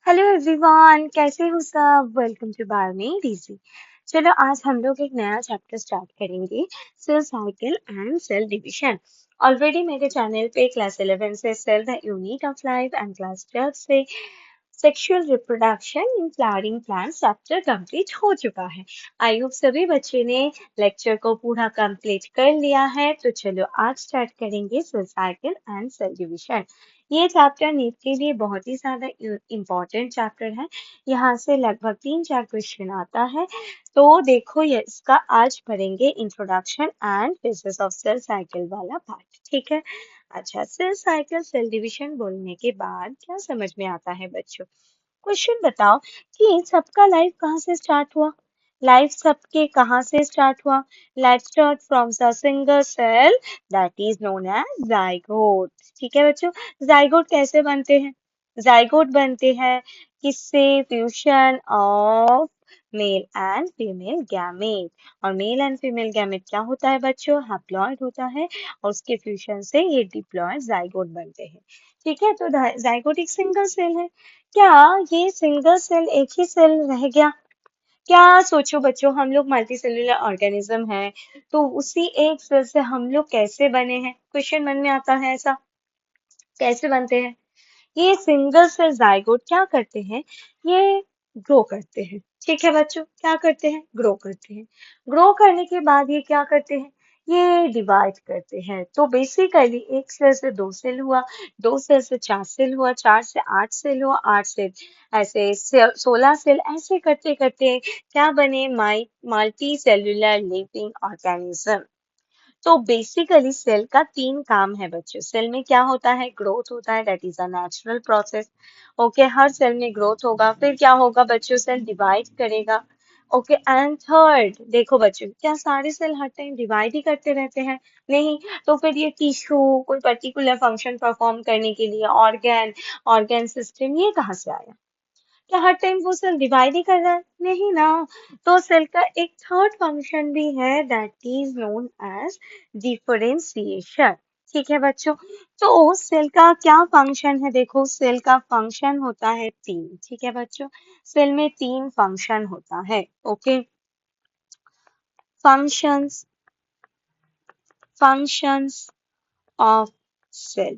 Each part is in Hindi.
हेलो एवरीवन, कैसे हो सब। वेलकम टू बारहवीं डीसी। चलो आज हम लोग एक नया चैप्टर स्टार्ट करेंगे, cell cycle and cell division. Already मेरे चैनल पे क्लास 11 से cell the unit of life and class 12 से sexual reproduction in flowering plants chapter complete हो चुका है। आई होप सभी बच्चे ने लेक्चर को पूरा कंप्लीट कर लिया है। तो चलो आज स्टार्ट करेंगे cell cycle and cell division. ये चैप्टर नीट के लिए बहुत ही ज्यादा इम्पोर्टेंट चैप्टर है। यहाँ से लगभग 3-4 क्वेश्चन आता है। तो देखो ये इसका आज पढ़ेंगे introduction and phases of cell cycle वाला पार्ट। ठीक है। अच्छा, सेल साइकिल सेल डिवीजन बोलने के बाद क्या समझ में आता है बच्चों? क्वेश्चन बताओ कि सबका लाइफ कहाँ से स्टार्ट हुआ। लाइफ सबके कहाँ से स्टार्ट हुआ? Let's start from the single cell that is known as zygote. ठीक है बच्चों। जाइगोट कैसे बनते हैं? जाइगोट बनते हैं किससे? Fusion of male and female gamete. और मेल एंड फीमेल गैमेट क्या होता है बच्चों? हैप्लॉइड होता है और उसके फ्यूजन से ये डिप्लॉयड जाइगोट बनते हैं। ठीक है। तो जाइगोट एक सिंगल सेल है। क्या ये सिंगल सेल एक ही सेल रह गया? क्या सोचो बच्चों, हम लोग मल्टी सेलुलर ऑर्गेनिज्म हैं, तो उसी एक सेल से हम लोग कैसे बने हैं? क्वेश्चन मन में आता है ऐसा। कैसे बनते हैं? ये सिंगल सेल जाइगोट क्या करते हैं? ये ग्रो करते हैं। ठीक है बच्चों, क्या करते हैं? ग्रो करते हैं। ग्रो करने के बाद ये क्या करते हैं? ये डिवाइड करते हैं। तो बेसिकली एक सेल से दो सेल हुआ, दो सेल से चार सेल हुआ, चार से आठ सेल हुआ, आठ से ऐसे 16 सेल, ऐसे करते करते क्या बने? Multi cellular living organism. तो बेसिकली सेल का तीन काम है बच्चों। सेल में क्या होता है? ग्रोथ होता है, that is a natural process. Okay, हर सेल में ग्रोथ होगा। फिर क्या होगा बच्चों? सेल डिवाइड करेगा। ओके, एंड थर्ड देखो बच्चों, क्या सारे सेल हर टाइम डिवाइड ही करते रहते हैं? नहीं। तो फिर ये टिश्यू कोई पर्टिकुलर फंक्शन परफॉर्म करने के लिए ऑर्गन, ऑर्गन सिस्टम, ये कहाँ से आया? क्या हर टाइम वो सेल डिवाइड ही कर रहा है? नहीं ना। तो सेल का एक थर्ड फंक्शन भी है, that is known as differentiation. ठीक है बच्चों। तो सेल का क्या फंक्शन है? देखो सेल का फंक्शन होता है तीन। ठीक है बच्चों। सेल में तीन फंक्शन होता है। Okay. Functions, functions of cell.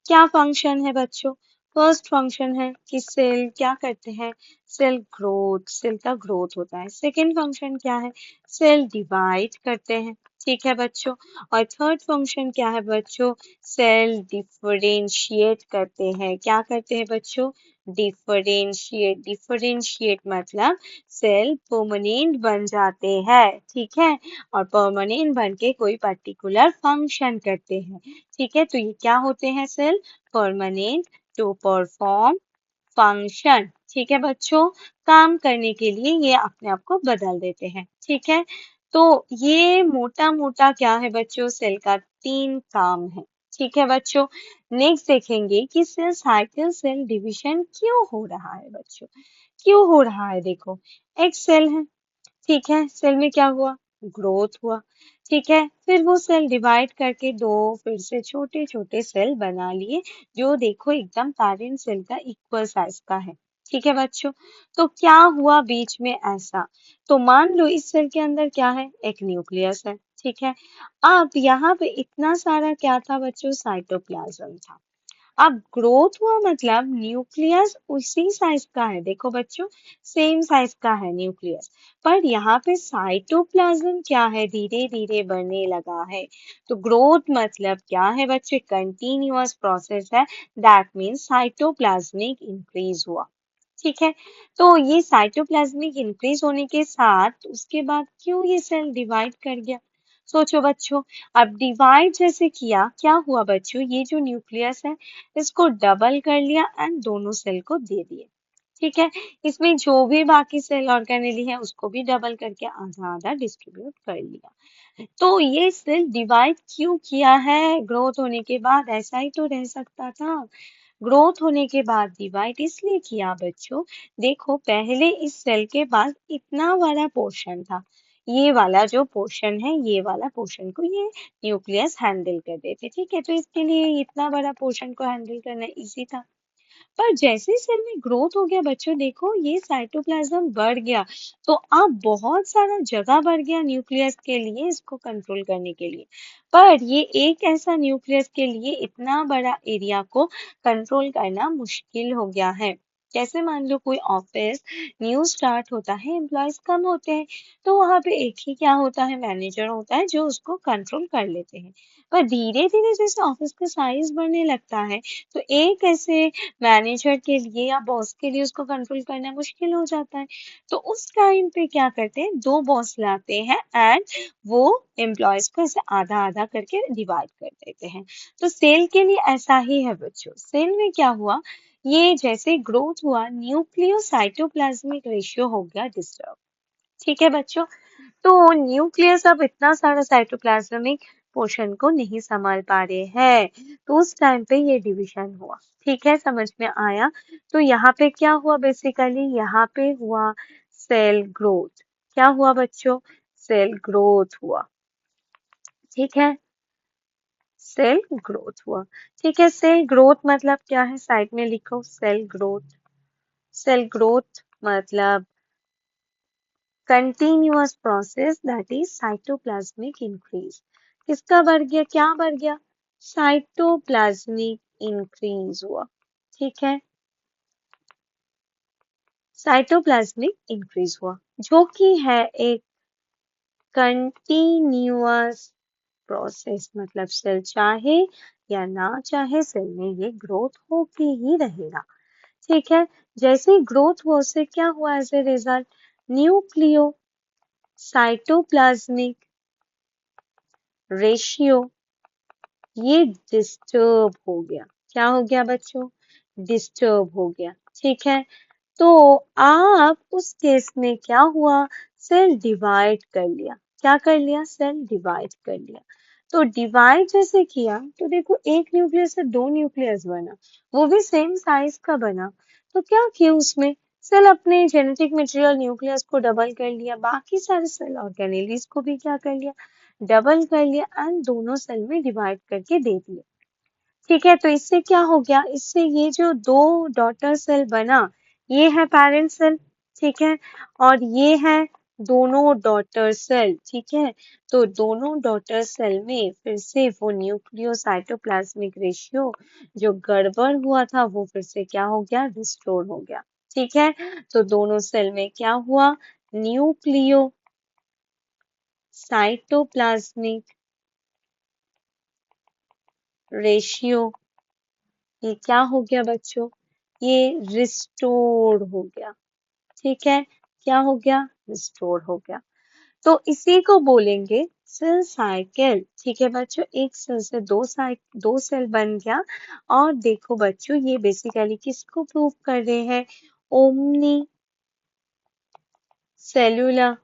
क्या फंक्शन है बच्चों? फर्स्ट फंक्शन है कि सेल क्या करते हैं? सेल ग्रोथ, सेल का ग्रोथ होता है। सेकंड फंक्शन क्या है? सेल डिवाइड करते हैं। ठीक है बच्चों। और थर्ड फंक्शन क्या है बच्चों? सेल डिफरेंशिएट करते हैं। क्या करते हैं बच्चों? डिफरेंशिएट। डिफरेंशिएट मतलब सेल परमानेंट बन जाते हैं। ठीक है। और परमानेंट बन के कोई पर्टिकुलर फंक्शन करते हैं। ठीक है। तो ये क्या होते हैं? Cell permanent to perform function. ठीक है बच्चों। काम करने के लिए ये अपने आप को बदल देते हैं। ठीक है। तो ये मोटा मोटा क्या है बच्चों? सेल का तीन काम है। ठीक है बच्चों। नेक्स्ट देखेंगे कि सेल साइकिल सेल डिवीजन क्यों हो रहा है बच्चों। क्यों हो रहा है? देखो, एक सेल है। ठीक है। सेल में क्या हुआ? ग्रोथ हुआ। ठीक है। फिर वो सेल डिवाइड करके दो फिर से छोटे छोटे सेल बना लिए, जो देखो एकदम पेरेंट सेल का इक्वल साइज का है। ठीक है बच्चों। तो क्या हुआ बीच में ऐसा? तो मान लो इस सेल के अंदर क्या है? एक न्यूक्लियस है। ठीक है। अब यहाँ पे इतना सारा क्या था बच्चों? साइटोप्लाज्म था। अब ग्रोथ हुआ मतलब न्यूक्लियस उसी साइज का है। देखो बच्चों, सेम साइज का है न्यूक्लियस। पर यहाँ पे साइटोप्लाज्म क्या है? धीरे धीरे बढ़ने लगा है। तो ग्रोथ मतलब क्या है बच्चे? कंटिन्यूअस प्रोसेस है। दैट मीन्स साइटोप्लाज्मिक इंक्रीज हुआ। ठीक है। तो ये साइटोप्लाज्मिक इंक्रीज होने के साथ उसके बाद क्यों ये सेल डिवाइड कर गया? सोचो बच्चों। अब डिवाइड जैसे किया, क्या हुआ बच्चों? ये जो न्यूक्लियस है इसको डबल कर लिया एंड दोनों सेल को दे दिए। ठीक है। इसमें जो भी बाकी सेल ऑर्गेनेली है उसको भी डबल करके आधा आधा डिस्ट्रीब्यूट कर लिया। तो ये सेल डिवाइड क्यों किया है? ग्रोथ होने के बाद ऐसा ही तो रह सकता था। ग्रोथ होने के बाद डिवाइड इसलिए किया बच्चों। देखो पहले इस सेल के पास इतना बड़ा पोर्शन था। ये वाला जो पोर्शन है, ये वाला पोर्शन को ये न्यूक्लियस हैंडल कर देते। ठीक है। तो इसके लिए इतना बड़ा पोर्शन को हैंडल करना इजी था। पर जैसे ही सेल में ग्रोथ हो गया बच्चों, देखो ये साइटोप्लाज्म बढ़ गया, तो अब बहुत सारा जगह बढ़ गया न्यूक्लियस के लिए इसको कंट्रोल करने के लिए। पर ये एक ऐसा न्यूक्लियस के लिए इतना बड़ा एरिया को कंट्रोल करना मुश्किल हो गया है। जैसे मान लो कोई ऑफिस न्यू स्टार्ट होता है, एम्प्लॉयज कम होते हैं, तो वहां पे एक ही क्या होता है, मैनेजर होता है जो उसको कंट्रोल कर लेते हैं। पर धीरे धीरे जैसे ऑफिस का साइज बढ़ने लगता है, तो एक ऐसे मैनेजर के लिए या बॉस के लिए उसको कंट्रोल करना मुश्किल हो जाता है। तो उस टाइम पे क्या करते हैं, दो बॉस लाते हैं एंड वो एम्प्लॉयज को ऐसे आधा आधा करके डिवाइड कर देते हैं। तो सेल के लिए ऐसा ही है बच्चों। सेल में क्या हुआ, ये जैसे ग्रोथ हुआ, न्यूक्लियोसाइटोप्लाज्मिक रेशियो हो गया डिस्टर्ब। ठीक है बच्चों। तो न्यूक्लियस अब इतना सारा साइटोप्लाज्मिक पोर्शन को नहीं संभाल पा रहे हैं, तो उस टाइम पे ये डिवीजन हुआ। ठीक है, समझ में आया। तो यहाँ पे क्या हुआ, बेसिकली यहाँ पे हुआ सेल ग्रोथ। क्या हुआ बच्चों, सेल ग्रोथ हुआ। ठीक है, सेल ग्रोथ हुआ। ठीक है, सेल ग्रोथ मतलब क्या है, साइड में लिखो सेल ग्रोथ। सेल ग्रोथ मतलब continuous process that is cytoplasmic increase। किसका बढ़ गया, क्या बढ़ गया, साइटोप्लाज्मिक इंक्रीज हुआ। ठीक है, साइटोप्लाज्मिक इंक्रीज हुआ, जो कि है एक कंटिन्यूअस प्रोसेस। मतलब सेल चाहे या ना चाहे, सेल में ये ग्रोथ होके ही रहेगा। ठीक है, जैसे ही ग्रोथ हुआ उससे क्या हुआ, as a result nucleocytoplasmic ratio ये डिस्टर्ब हो गया। क्या हो गया बच्चों, डिस्टर्ब हो गया। ठीक है, तो आप उस केस में क्या हुआ, सेल डिवाइड कर लिया। क्या कर लिया, सेल डिवाइड कर लिया। तो डिवाइड जैसे किया तो देखो एक न्यूक्लियस से दो न्यूक्लियस बना, वो भी सेम साइज का बना। तो क्या किया उसमें, सेल अपने जेनेटिक मटेरियल न्यूक्लियस को डबल कर लिया, बाकी सारे सेल ऑर्गेनेलिस को भी क्या कर लिया, डबल कर लिया एंड दोनों सेल में डिवाइड करके दे दिया। ठीक है, तो इससे क्या हो गया, इससे ये जो दो डॉटर सेल बना, ये है पेरेंट सेल। ठीक है, और ये है दोनों डॉटर सेल। ठीक है, तो दोनों डॉटर सेल में फिर से वो न्यूक्लियोसाइटोप्लाज्मिक रेशियो जो गड़बड़ हुआ था वो फिर से क्या हो गया, रिस्टोर हो गया। ठीक है, तो दोनों सेल में क्या हुआ, न्यूक्लियो साइटोप्लाज्मिक रेशियो ये क्या हो गया बच्चों, ये रिस्टोर हो गया। ठीक है, क्या हो गया, रिस्टोर हो गया। तो इसी को बोलेंगे सेल साइकिल। ठीक है बच्चों, एक सेल से दो सेल बन गया। और देखो बच्चों, ये बेसिकली किसको प्रूव कर रहे हैं, ओमनी सेलुलर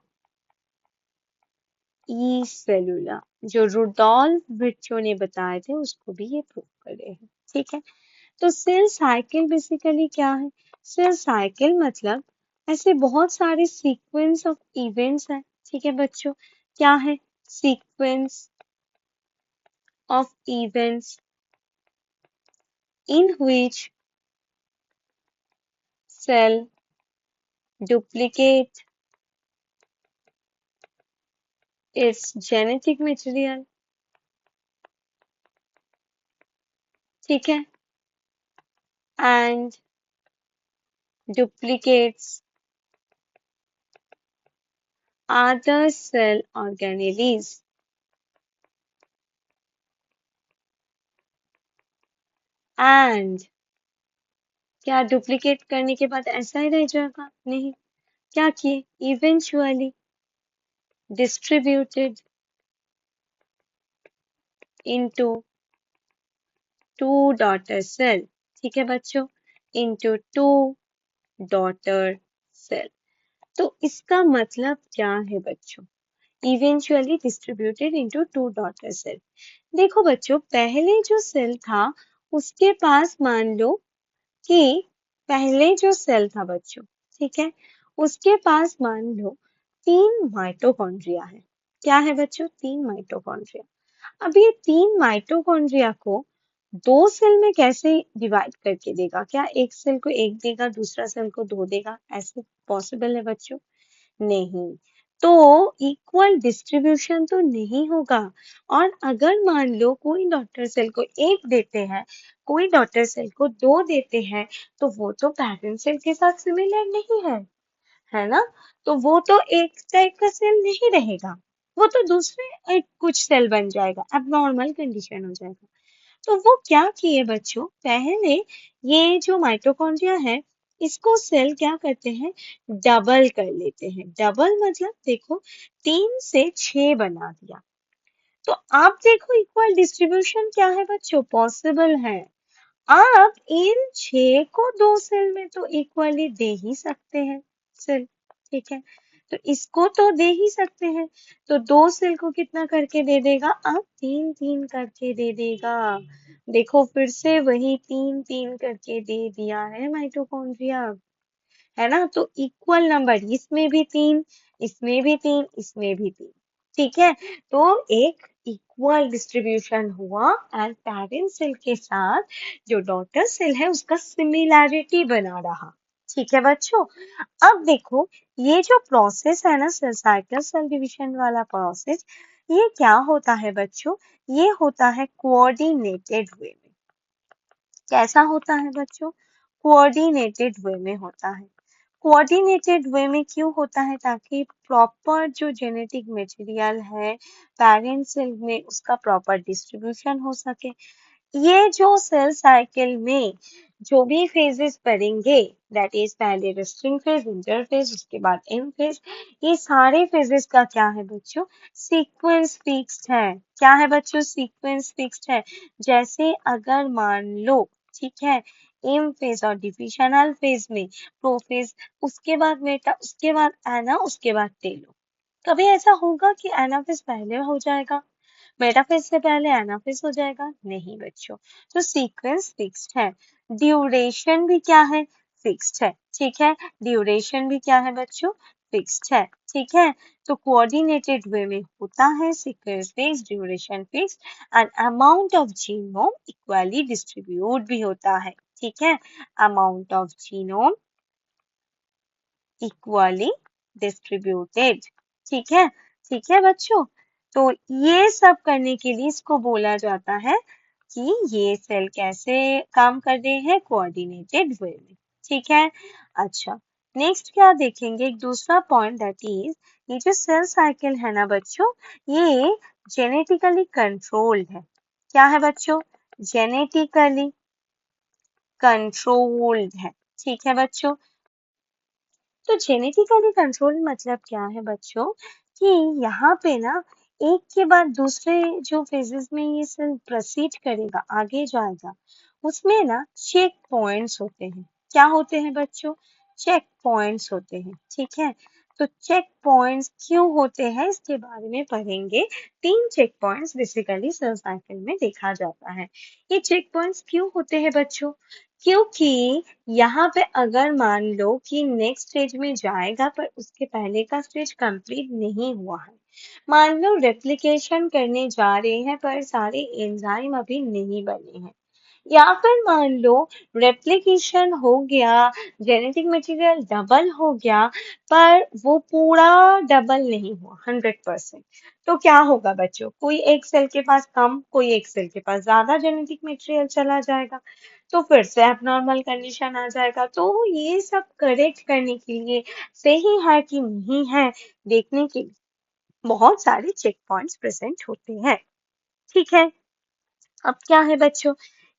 ई सेलुलर, जो रुडोल्फ विर्चो ने बताए थे उसको भी ये प्रूव कर रहे हैं। ठीक है, तो सेल साइकिल बेसिकली क्या है, सेल साइकिल मतलब ऐसे बहुत सारे सीक्वेंस ऑफ इवेंट्स हैं। ठीक है बच्चों, क्या है, sequence of events in which cell duplicate its genetic material. ठीक है, and duplicates other cell organelles and क्या डुप्लीकेट करने के बाद ऐसा ही रह जाएगा, नहीं, क्या किए, eventually distributed into two daughter cell. ठीक है बच्चों, इनटू टू डॉटर सेल। तो इसका मतलब क्या है बच्चों, eventually distributed into two daughter cell. देखो बच्चों, पहले जो सेल था उसके पास मान लो कि पहले जो सेल था बच्चों, ठीक है, उसके पास मान लो तीन माइटोकॉन्ड्रिया है। क्या है बच्चों, तीन माइटोकॉन्ड्रिया। अब ये तीन माइटोकॉन्ड्रिया को दो सेल में कैसे डिवाइड करके देगा? क्या एक सेल को एक देगा, दूसरा सेल को दो देगा? ऐसे पॉसिबल है बच्चों? नहीं। तो इक्वल डिस्ट्रीब्यूशन तो नहीं होगा। और अगर मान लो कोई डॉटर सेल को एक देते हैं, कोई डॉटर सेल को दो देते हैं, तो वो तो पैरेंट सेल के साथ सिमिलर नहीं है ना? तो वो तो एक टाइप का सेल नहीं रहेगा, वो तो दूसरे एक कुछ सेल बन जाएगा, एबनॉर्मल कंडीशन हो जाएगा। तो वो क्या किए बच्चों, पहले ये जो माइटोकॉन्ड्रिया है, इसको सेल क्या करते हैं, डबल कर लेते हैं। डबल मतलब देखो, 3 से 6 बना दिया। तो आप देखो इक्वल डिस्ट्रीब्यूशन क्या है बच्चों, पॉसिबल है। आप इन 6 को दो सेल में तो इक्वली दे ही सकते हैं सेल, ठीक है? तो इसको तो दे ही सकते हैं, तो दो सेल को कितना करके दे देगा, अब 3 3 करके दे देगा। देखो फिर से वही 3 3 करके दे दिया है माइटोकॉन्ड्रिया, है ना? तो इक्वल नंबर, इसमें भी 3, इसमें भी 3, इसमें भी 3, ठीक है? तो एक इक्वल डिस्ट्रीब्यूशन हुआ एंड पेरेंट सेल के साथ जो डॉटर सेल है उसका सिमिलैरिटी बना रहा, ठीक है बच्चों? अब देखो, ये जो प्रोसेस है ना, सेल साइकिल सेल डिवीजन वाला प्रोसेस, ये क्या होता है बच्चों, ये होता है कोऑर्डिनेटेड वे में। कैसा होता है बच्चों, कोऑर्डिनेटेड वे में होता है। कोऑर्डिनेटेड वे में क्यों होता है, ताकि प्रॉपर जो जेनेटिक मटेरियल है पेरेंट सेल में उसका प्रॉपर डिस्ट्रीब्यूशन हो सके। ये जो सेल साइकिल में जो भी फेजेस पढ़ेंगे, दैट इज पहले रेस्टिंग फेज, इंटरफेज, उसके बाद एम फेज, ये सारे फेजेस का क्या है बच्चों, सीक्वेंस फिक्स्ड है। क्या है बच्चों, सीक्वेंस फिक्स्ड है। जैसे अगर मान लो, ठीक है, एम फेज और डिविजनल फेज में प्रोफेज, उसके बाद मेटा, उसके बाद एना, उसके बाद टेलो। कभी ऐसा होगा कि एनाफेज पहले हो जाएगा, मेटाफेज से पहले एनाफेज हो जाएगा? नहीं बच्चों। तो सीक्वेंस फिक्स्ड है। ड्यूरेशन भी क्या है, फिक्स्ड है, ठीक है? ड्यूरेशन भी क्या है बच्चों, फिक्स्ड है, ठीक है? तो कोऑर्डिनेटेड वे में होता है sequence fixed, duration fixed and amount of genome equally distribute भी होता है, ठीक है? Amount of genome equally distributed, ठीक है? ठीक है बच्चों? तो ये सब करने के लिए इसको बोला जाता है कि ये सेल कैसे काम कर रहे हैं, कोऑर्डिनेटेड वे में, ठीक है? अच्छा, नेक्स्ट क्या देखेंगे, एक दूसरा पॉइंट, दैट इज ये जो सेल साइकिल है ना बच्चों, ये जेनेटिकली कंट्रोल्ड है। क्या है बच्चों, जेनेटिकली कंट्रोल्ड है, ठीक है बच्चों? तो जेनेटिकली कंट्रोल मतलब क्या है बच्चों, कि यहाँ पे ना एक के बाद दूसरे जो फेजेस में ये सेल प्रोसीड करेगा, आगे जाएगा, उसमें ना चेक पॉइंट्स होते हैं। क्या होते हैं बच्चों, चेक पॉइंट्स होते हैं, ठीक है? तो चेक पॉइंट्स क्यों होते हैं इसके बारे में पढ़ेंगे। 3 checkpoints basically cell cycle में देखा जाता है। ये चेक पॉइंट्स क्यों होते हैं बच्चों, क्योंकि यहाँ पे अगर मान लो कि नेक्स्ट स्टेज में जाएगा पर उसके पहले का स्टेज कंप्लीट नहीं हुआ है, मान लो रेप्लिकेशन करने जा रहे हैं पर सारे एंजाइम अभी नहीं बने हैं, या फिर मान लो रेप्लिकेशन हो गया, जेनेटिक मटेरियल डबल हो गया, पर वो पूरा डबल नहीं हुआ 100%, तो क्या होगा बच्चों, कोई एक सेल के पास कम, कोई एक सेल के पास ज्यादा जेनेटिक मटेरियल चला जाएगा, तो फिर से एबनॉर्मल कंडीशन आ जाएगा। तो ये सब करेक्ट करने के लिए, सही है कि नहीं है देखने के लिए, बहुत सारे चेक पॉइंट्स प्रेजेंट होते हैं, ठीक है? अब क्या है बच्चों,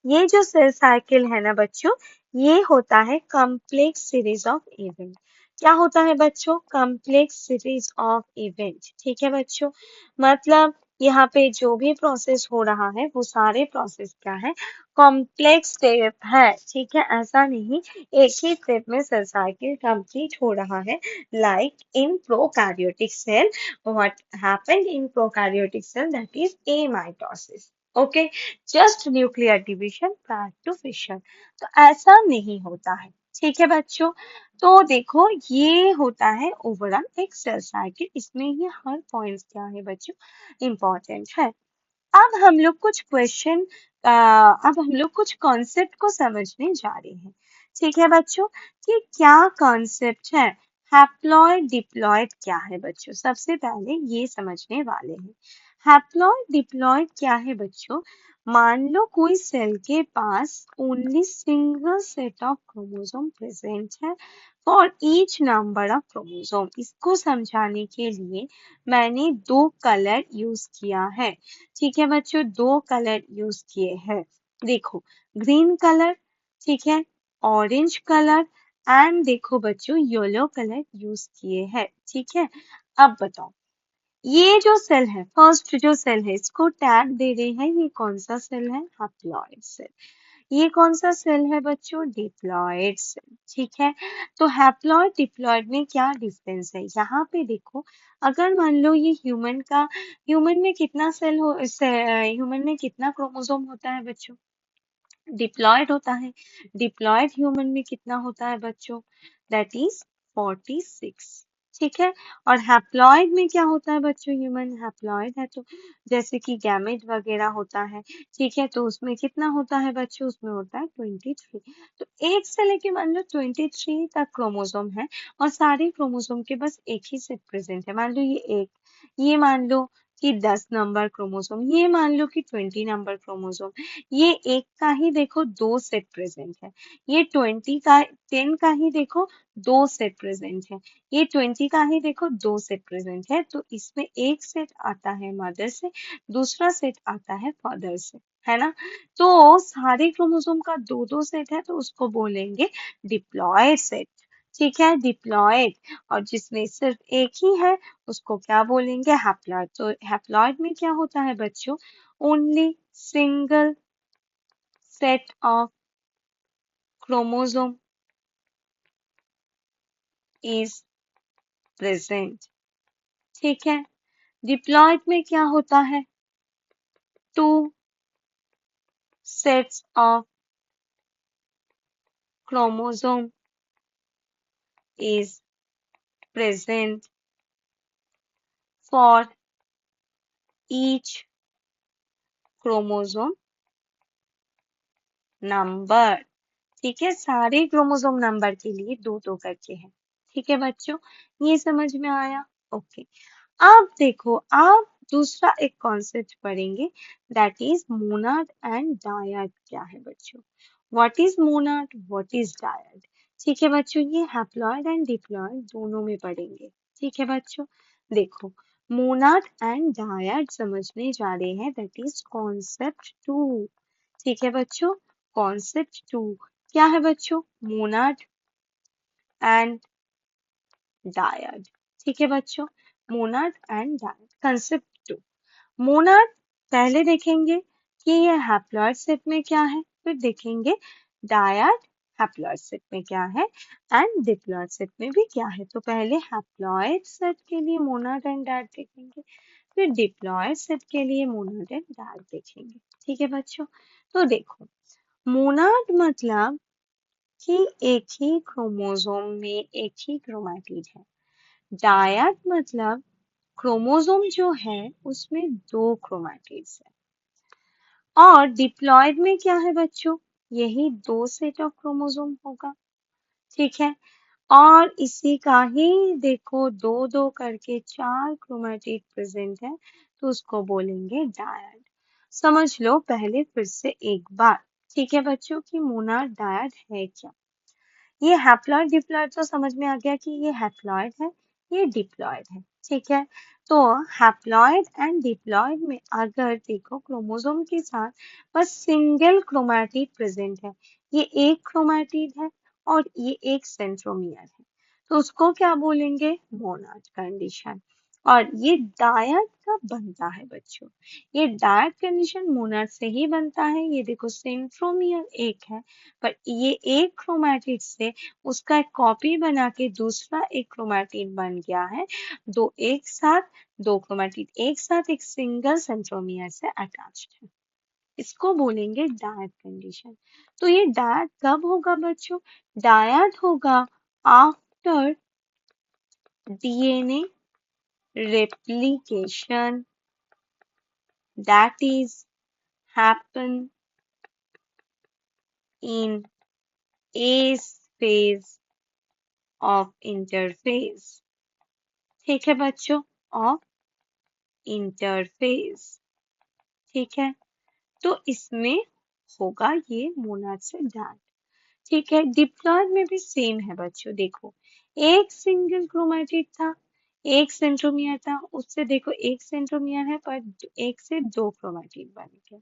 ये जो सेल साइकिल है ना बच्चों, ये होता है कॉम्प्लेक्स सीरीज ऑफ इवेंट। क्या होता है बच्चों, कॉम्प्लेक्स सीरीज ऑफ इवेंट, ठीक है बच्चों? मतलब यहाँ पे जो भी प्रोसेस हो रहा है वो सारे प्रोसेस क्या है, कॉम्प्लेक्स स्टेप है, ठीक है? ऐसा नहीं एक ही स्टेप में सेल साइकिल कंप्लीट हो रहा है, like in prokaryotic cell, what happened in prokaryotic cell, that is amitosis, okay? Just nuclear division prior to fission. तो ऐसा नहीं होता है, ठीक है बच्चों? तो देखो, ये होता है ओवरऑल एक सेल साइकिल, इसमें ये हर पॉइंट क्या है बच्चों, इंपॉर्टेंट है। अब हम लोग कुछ क्वेश्चन अब हम लोग कुछ कॉन्सेप्ट को समझने जा रहे हैं। ठीक है बच्चों, कि क्या कॉन्सेप्ट है, हैप्लॉइड डिप्लॉइड क्या है बच्चों, सबसे पहले ये समझने वाले हैं। हैप्लॉइड डिप्लॉइड क्या है बच्चों, मान लो कोई सेल के पास only single set of chromosome present है for each number of chromosome. इसको समझाने के लिए मैंने दो कलर यूज किया है। ठीक है बच्चों, दो कलर यूज किए हैं। देखो, ग्रीन कलर, ठीक है, ऑरेंज कलर एंड देखो बच्चों येलो कलर यूज किए हैं। ठीक है, अब बताओ, ये जो सेल है, फर्स्ट जो सेल है, इसको टैग दे रहे हैं, ये कौन सा सेल है, हैप्लॉइड सेल। ये कौन सा सेल है बच्चों, डिप्लॉइड सेल। ठीक है, तो हैप्लॉइड डिप्लॉइड में क्या डिफरेंस है, यहाँ पे देखो, अगर मान लो ये ह्यूमन में कितना सेल हो, ह्यूमन में कितना क्रोमोसोम होता है बच्चों, डिप्लॉयड होता है। डिप्लॉयड ह्यूमन में कितना होता है बच्चों, दैट इज 46। ठीक है, और हैप्लॉयड में क्या होता है बच्चों, ह्यूमन हैप्लॉयड है तो जैसे कि गैमेट वगैरह होता है। ठीक है, तो उसमें कितना होता है बच्चों, उसमें होता है 23। तो एक से लेके मान लो 23 तक क्रोमोसोम है और सारे क्रोमोसोम के बस एक ही सेट प्रेजेंट है। मान लो ये एक, ये मान लो कि 10 नंबर क्रोमोसोम, ये मान लो कि 20 नंबर क्रोमोसोम। ये एक का ही देखो दो सेट प्रेजेंट है, ये 10 का ही देखो दो सेट प्रेजेंट है, ये 20 का ही देखो दो सेट प्रेजेंट है। तो इसमें एक सेट आता है मदर से, दूसरा सेट आता है फादर से, है ना। तो सारे क्रोमोसोम का दो दो सेट है तो उसको बोलेंगे डिप्लॉयड सेट। ठीक है, डिप्लॉयड। और जिसमें सिर्फ एक ही है उसको क्या बोलेंगे, हैप्लॉइड। तो हैप्लॉइड में क्या होता है बच्चों, only single set of chromosome is present। ठीक है, डिप्लॉयड में क्या होता है, to sets of chromosome is present for each chromosome number। ठीक है, सारे क्रोमोसोम नंबर के लिए दो दो करके है। ठीक है बच्चों, ये समझ में आया। ओके, अब देखो, अब दूसरा एक कॉन्सेप्ट पढ़ेंगे, that is monad and dyad क्या है बच्चों। What is monad, what is dyad. ठीक है बच्चों, ये हैप्लॉइड एंड डिप्लॉइड दोनों में पढ़ेंगे। ठीक है बच्चों, देखो, मोनाड एंड डायड समझने जा रहे हैं, दैट इज कॉन्सेप्ट टू। ठीक है बच्चों, कॉन्सेप्ट टू क्या है बच्चों, मोनाड एंड डायड। ठीक है बच्चों, monad and dyad, concept two. Monad पहले देखेंगे कि ये हैप्लॉइड सेट में क्या है, फिर देखेंगे डायड हैप्लॉइड सेट में क्या है एंड डिप्लॉइड सेट में भी क्या है। तो पहले हैप्लॉइड सेट के लिए मोनाड एंड डायड देखेंगे, फिर डिप्लॉइड सेट के लिए मोनाड एंड डायड देखेंगे। ठीक है बच्चों, तो देखो, मोनाड मतलब कि एक ही क्रोमोसोम में एक ही क्रोमैटिड है। डायड मतलब क्रोमोसोम जो है उसमें दो क्रोमैटिड्स है। और डिप्लॉयड में क्या है बच्चों, यही दो सेट ऑफ क्रोमोसोम होगा। ठीक है, और इसी का ही देखो दो दो करके चार क्रोमैटिड प्रेजेंट है तो उसको बोलेंगे डायड। समझ लो पहले फिर से एक बार। ठीक है बच्चों, कि मोनाड डायड है क्या। ये हैप्लॉइड डिप्लॉइड तो समझ में आ गया कि ये हैप्लॉइड है, ये डिप्लॉइड है। ठीक है, तो हैप्लॉइड एंड डिप्लॉइड में अगर देखो क्रोमोसोम के साथ बस सिंगल क्रोमैटिड प्रेजेंट है, ये एक क्रोमैटिड है और ये एक सेंट्रोमियर है, तो उसको क्या बोलेंगे, मोनाड कंडीशन। और ये डायड कब बनता है बच्चों, ये डायड कंडीशन मोनाड से ही बनता है। ये देखो सेंट्रोमियर एक है, पर ये एक क्रोमैटिड से उसका एक कॉपी बना के दूसरा एक क्रोमैटिड बन गया है। दो एक साथ, दो क्रोमैटिड एक साथ एक सिंगल सेंट्रोमियर से अटैच्ड है, इसको बोलेंगे डायड कंडीशन। तो ये डायड कब होगा बच्चों, डायड होगा after DNA replication that is happen in A phase of interphase। ठीक है बच्चों, ऑफ इंटरफेस। ठीक है, तो इसमें होगा ये मोनाड से डार्ट। ठीक है, डिप्लॉयड में भी सेम है बच्चों। देखो, एक सिंगल क्रोमैटिड था, एक सेंट्रोमियर था, उससे देखो एक सेंट्रोमियर है पर एक से दो क्रोमैटिड बन गया।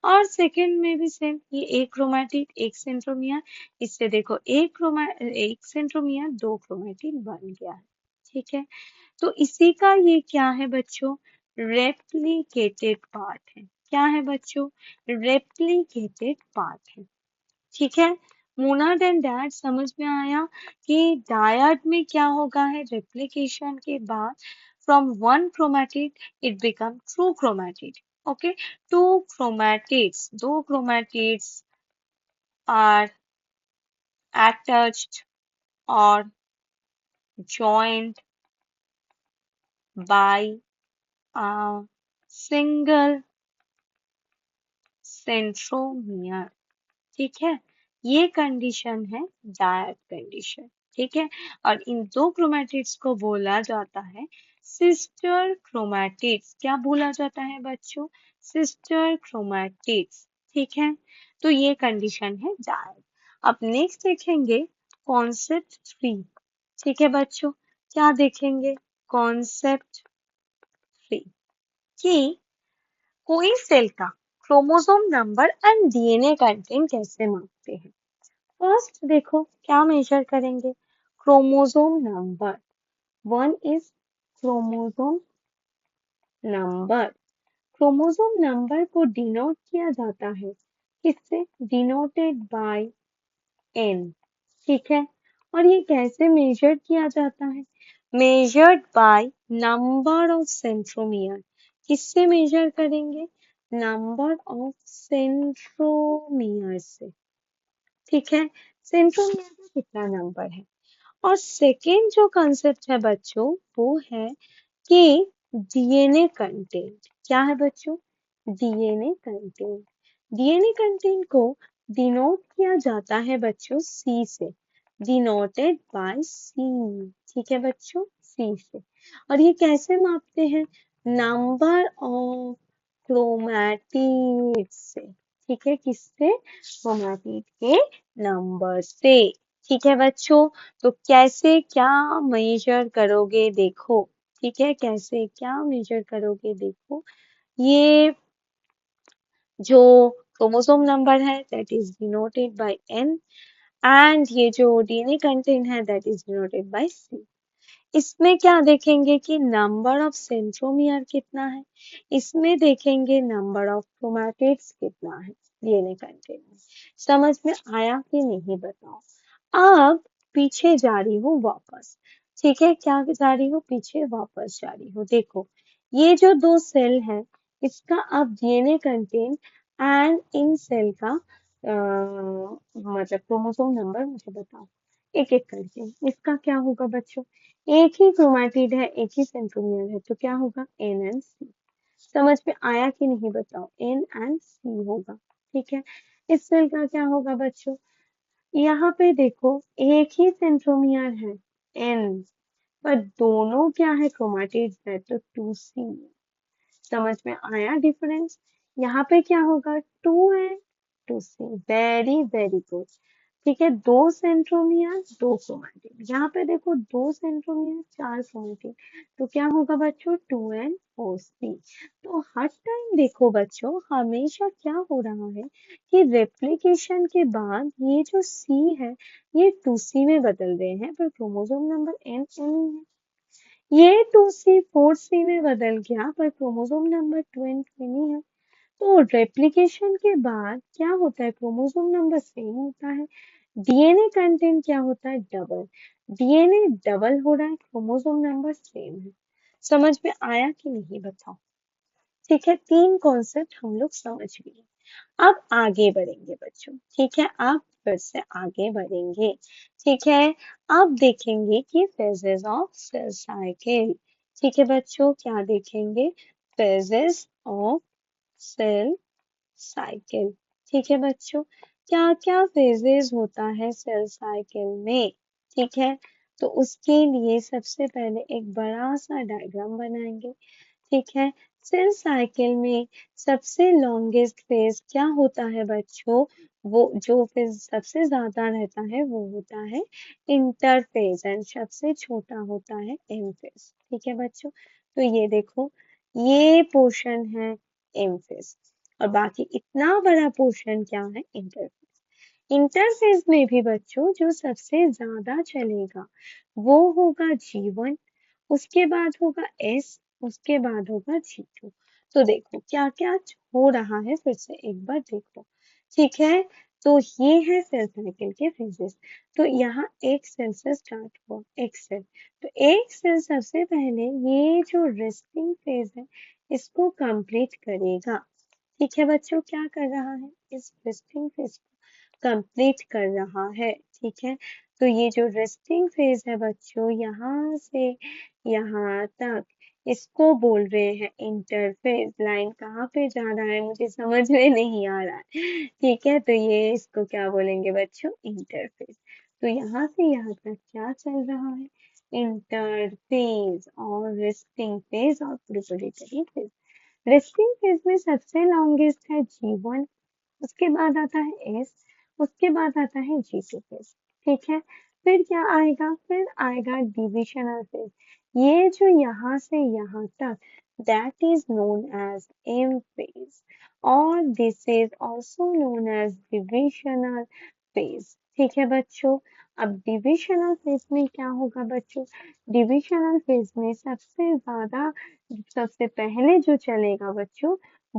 और सेकंड में भी सेम, ये एक क्रोमैटिड एक सेंट्रोमियर, इससे देखो एक सेंट्रोमियर दो क्रोमैटिड बन गया है। ठीक है, तो इसी का ये क्या है बच्चों, रेप्लिकेटेड पार्ट है। क्या है बच्चों, रेप्लिकेटेड पार्ट है। ठीक है, मोनाड एंड डायड समझ में आया कि डायड में क्या होगा है, रेप्लिकेशन के बाद from one chromatid it become two chromatid. Okay, two chromatids, दो chromatids are attached or joined by a single centromere। ठीक है, ये कंडीशन है डायड कंडीशन। ठीक है, और इन दो क्रोमैटिड्स को बोला जाता है सिस्टर क्रोमैटिड्स। क्या बोला जाता है बच्चों, सिस्टर क्रोमैटिड्स। ठीक है, तो ये कंडीशन है डायड। अब नेक्स्ट देखेंगे कॉन्सेप्ट 3। ठीक है बच्चों, क्या देखेंगे, कॉन्सेप्ट 3 कि कोई सेल का chromosome number and DNA content कैसे मापते हैं। फर्स्ट देखो क्या मेजर करेंगे, chromosome number. One is chromosome number. Chromosome number को डिनोट किया जाता है किससे, डिनोटेड बाय एन। ठीक है, और ये कैसे मेजर किया जाता है, measured by number of centromere. किससे मेजर करेंगे, नंबर ऑफ सेंट्रोमियर से। ठीक है, सेंट्रोमियर का कितना नंबर है। और सेकेंड जो कंसेप्ट है बच्चों वो है कि डीएनए कंटेंट। क्या है बच्चों, डीएनए कंटेंट। डीएनए कंटेंट को डिनोट किया जाता है बच्चों सी से, डिनोटेड बाय सी। ठीक है बच्चों, सी से। और ये कैसे मापते हैं, नंबर ऑफ क्रोमैटिड से। ठीक है, किससे, क्रोमैटिड के नंबर से। ठीक है बच्चों, तो कैसे क्या मेजर करोगे देखो। ठीक है, कैसे क्या मेजर करोगे देखो, ये जो क्रोमोसोम नंबर है that is denoted by N, and ये जो डीएनए कंटेंट है that is denoted by C. इसमें क्या देखेंगे कि नंबर ऑफ सेंट्रोमियर कितना है, इसमें देखेंगे नंबर ऑफ क्रोमैटिड्स कितना है डीएनए कंटेंट में। समझ में आया कि नहीं बताओ। अब पीछे जा रही हूँ वापस। ठीक है, क्या जा रही हूँ, पीछे वापस जा रही हूँ। देखो, ये जो दो सेल है इसका अब DNA content and in cell का मतलब क्रोमोसोम नंबर मुझे बताओ एक एक करके। इसका क्या होगा बच्चों, एक ही क्रोमैटिड है, एक ही सेंट्रोमियर है, तो क्या होगा, एन एंड सी। समझ में आया कि नहीं बताओ, एन एंड सी होगा। ठीक है, इस सेल का क्या होगा बच्चों, यहाँ पे देखो एक ही सेंट्रोमियर है एन, पर दोनों क्या है, क्रोमैटिड्स है, तो टू सी। समझ में आया डिफरेंस, यहाँ पे क्या होगा, टू है two C. Very very good. ठीक है, दो सेंट्रोमियर दो क्रोमैटिड, यहाँ पे देखो दो सेंट्रोमियर चार क्रोमैटिड, तो क्या होगा बच्चों, टू एन ओ सी। तो हर टाइम देखो बच्चों, हमेशा क्या हो रहा है कि रेप्लिकेशन के बाद ये जो सी है ये टू सी में बदल रहे हैं, पर क्रोमोसोम नंबर एन एन है। ये टू सी फोर सी में बदल गया, पर chromosome number two N twenty है। तो रेप्लिकेशन के बाद क्या होता है, क्रोमोसोम नंबर सेम होता है, डीएनए कंटेंट क्या होता है, डबल। डीएनए डबल हो रहा है, क्रोमोसोम नंबर सेम है। समझ में आया कि नहीं बताओ। ठीक है, तीन कॉन्सेप्ट हम लोग समझ गए। अब आगे बढ़ेंगे बच्चों। ठीक है, अब फिर से आगे बढ़ेंगे। ठीक है, अब देखेंगे कि फेजेस ऑफ सेल साइकिल। ठीक है बच्चों, क्या देखेंगे, फेजेस ऑफ सेल साइकिल। ठीक है बच्चों, क्या क्या फेजेस होता है सेल साइकिल में। ठीक है, तो उसके लिए सबसे पहले एक बड़ा सा डायग्राम बनाएंगे। ठीक है, सेल साइकिल में सबसे लॉन्गेस्ट फेज क्या होता है बच्चों, वो जो फेज सबसे ज्यादा रहता है वो होता है इंटरफेज एंड सबसे छोटा होता है एम फेज। ठीक है बच्चों, तो ये देखो, ये पोर्शन है एम फेज और बाकी इतना बड़ा पोर्शन क्या है इंटरफेज। इंटरफेज में भी बच्चों जो सबसे ज्यादा चलेगा वो होगा G1, उसके बाद होगा S, उसके बाद होगा G2। तो देखो क्या क्या हो रहा है, फिर से एक बार देखो। ठीक है, तो ये है सेल साइकिल के फेजेस। तो यहाँ एक सेल से स्टार्ट हुआ, एक सेल, तो एक सेल सबसे पहले ये जो रेस्टिंग फेज है इसको कंप्लीट करेगा। ठीक है बच्चों, क्या कर रहा है, इस रेस्टिंग फेज कंप्लीट कर रहा है। ठीक है, तो ये जो रेस्टिंग फेज है बच्चों, यहाँ से यहाँ तक इसको बोल रहे हैं इंटरफेज। लाइन कहाँ पे जा रहा है मुझे समझ में नहीं आ रहा है। ठीक है, तो ये इसको क्या बोलेंगे बच्चों, इंटरफेज। तो यहाँ से यहाँ तक क्या चल रहा है, इंटरफेज और रेस्टिंग फेज और प्रिपरेटरी फेज। रेस्टिंग फेज में सबसे लॉन्गेस्ट है G1, उसके बाद आता है एस, उसके बाद आता है G2 फेज। ठीक है, फिर क्या आएगा, फिर आएगा डिविशनल फेज। ये जो यहाँ से यहाँ तक, that is known as M phase और this is also known as divisional phase. ठीक है बच्चों, अब डिविशनल फेज में क्या होगा बच्चों, डिविशनल फेज में सबसे पहले जो चलेगा बच्चों